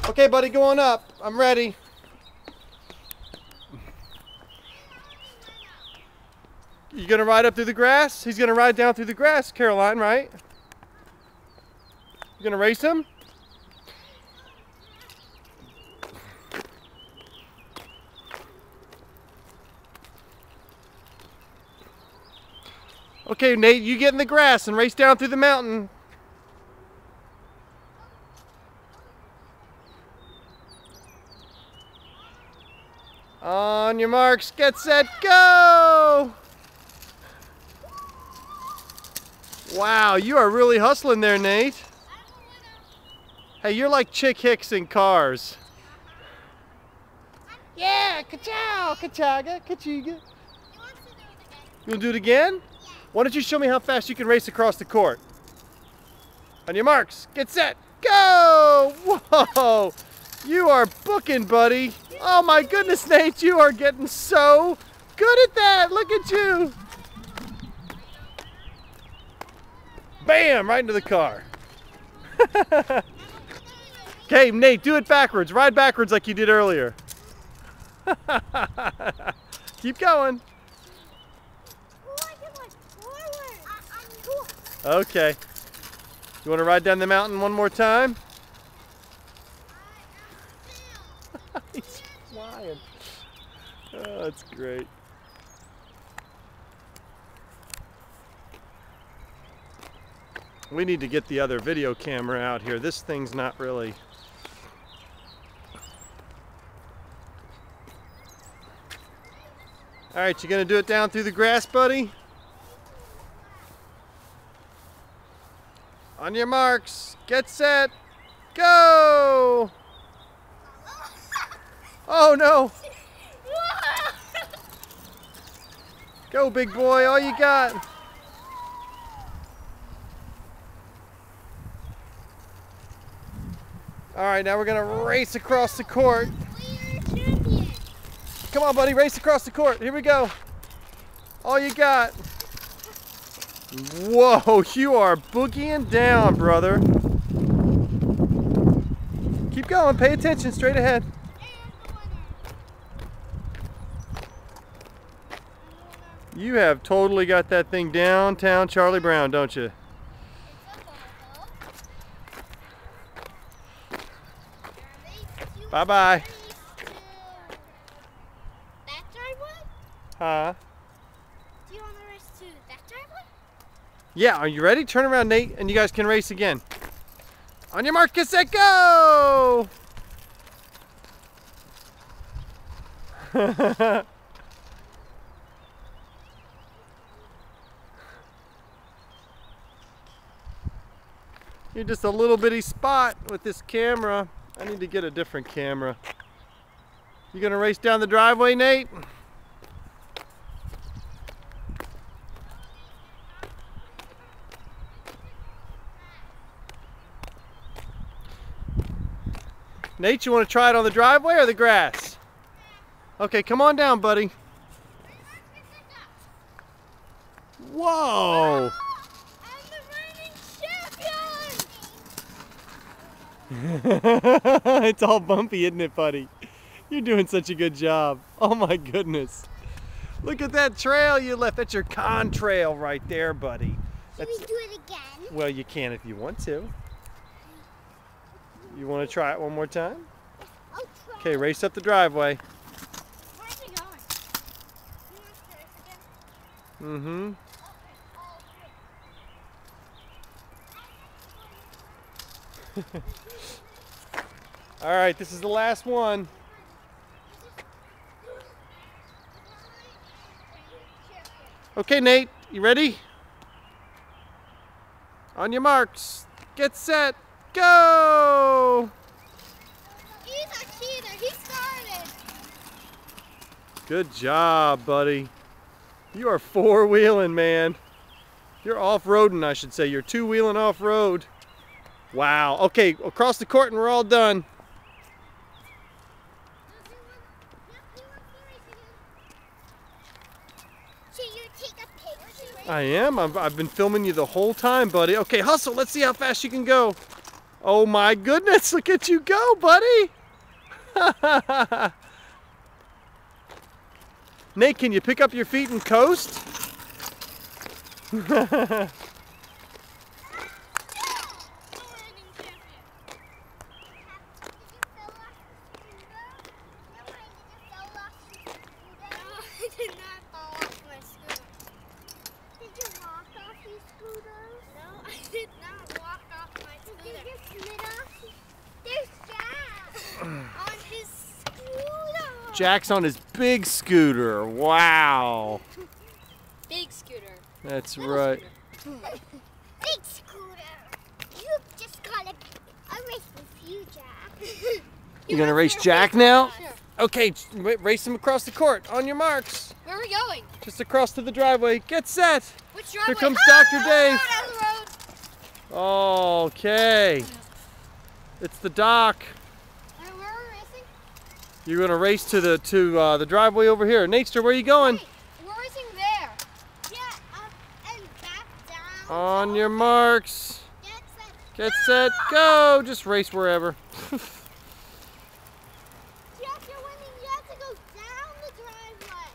Okay, buddy, go on up. I'm ready. You gonna ride up through the grass? He's gonna ride down through the grass, Caroline, right? You gonna race him? Okay, Nate, you get in the grass and race down through the mountain. On your marks, get set, go! Wow, you are really hustling there, Nate. Hey, you're like Chick Hicks in Cars. Yeah, ka-chow, ka-chaga, ka-chiga. You want to do it again? Why don't you show me how fast you can race across the court? On your marks, get set, go! Whoa! You are booking, buddy. Oh my goodness, Nate, you are getting so good at that. Look at you. Bam, right into the car. Okay, Nate, do it backwards. Ride backwards like you did earlier. Keep going. Okay. You want to ride down the mountain one more time? He's flying. Oh, that's great. We need to get the other video camera out here. This thing's not really... All right, you gonna do it down through the grass, buddy? On your marks, get set, go! Oh no! Go, big boy, all you got. All right, now we're gonna race across the court. Come on, buddy, race across the court. Here we go. All you got. Whoa, you are boogieing down, brother. Keep going, pay attention, straight ahead. You have totally got that thing downtown Charlie Brown, don't you? Bye-bye. That driveway? Huh? Do you want to race to that driveway? Yeah, are you ready? Turn around, Nate, and you guys can race again. On your mark, get set, go! You're just a little bitty spot with this camera. I need to get a different camera. You gonna race down the driveway, Nate? Nate, you want to try it on the driveway or the grass? Okay, come on down, buddy. Whoa! I'm the reigning champion! It's all bumpy, isn't it, buddy? You're doing such a good job. Oh my goodness. Look at that trail you left. That's your contrail right there, buddy. Should we do it again? Well, you can if you want to. You want to try it one more time? I'll try. Okay, race up the driveway. Where's it going? You want to race again? Mm-hmm. All right, this is the last one. Okay, Nate, you ready? On your marks, get set, go! He's a cheater. He started. Good job, buddy. You are four-wheeling, man. You're off-roading, I should say. You're two-wheeling off-road. Wow. Okay, across the court and we're all done. I am. I've been filming you the whole time, buddy. Okay, hustle. Let's see how fast you can go. Oh my goodness, look at you go, buddy. Nate, can you pick up your feet and coast? Did not fall off my scooter. Did you walk off your scooter? No, I did not walk off my scooter. Did you slid off? There's Jack on his scooter. Jack's on his big scooter. Wow. Big scooter. That's Little right. scooter. Big scooter. You just got a race with you, Jack. You gonna race Jack now? Sure. Okay, race him across the court. On your marks. Where are we going? Just across to the driveway. Get set. Which driveway? Here comes Dr. Dave. Down the road. Okay. It's the dock. Where are we racing? You're gonna race to the driveway over here. Natester, where are you going? Wait, we're racing there. Yeah, up and back down. On your marks. Get set. Get set, go. Just race wherever. Jack, you're winning. You have to go down the driveway.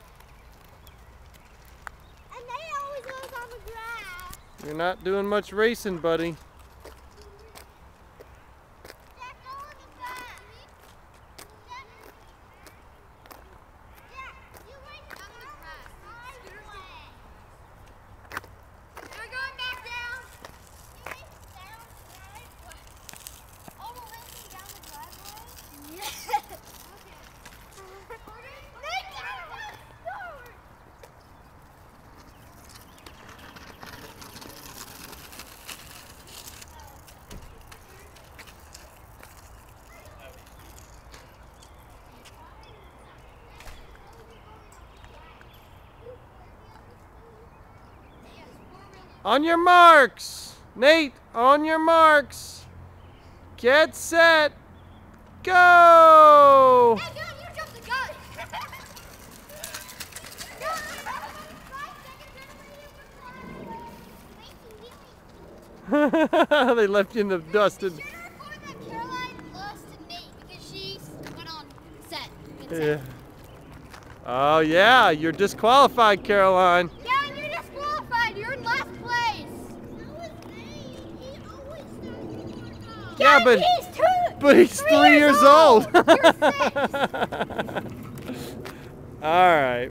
And they always goes on the grass. You're not doing much racing, buddy. Jack, go on the grass. Jack, you went down the driveway. We're going back down. You went down the driveway. Oh, we're racing down the driveway? Yes. Okay. Make that one start. On your marks. Nate, on your marks. Get set, go. Hey, God, you jumped the gun. They left you in the dust. Should have recorded that Caroline lost to Nate because she went on set. Yeah. Oh yeah, you're disqualified, Caroline. Yeah, and you're disqualified. You're in last place. Yeah, but he's 3 years old. You're 6. All right.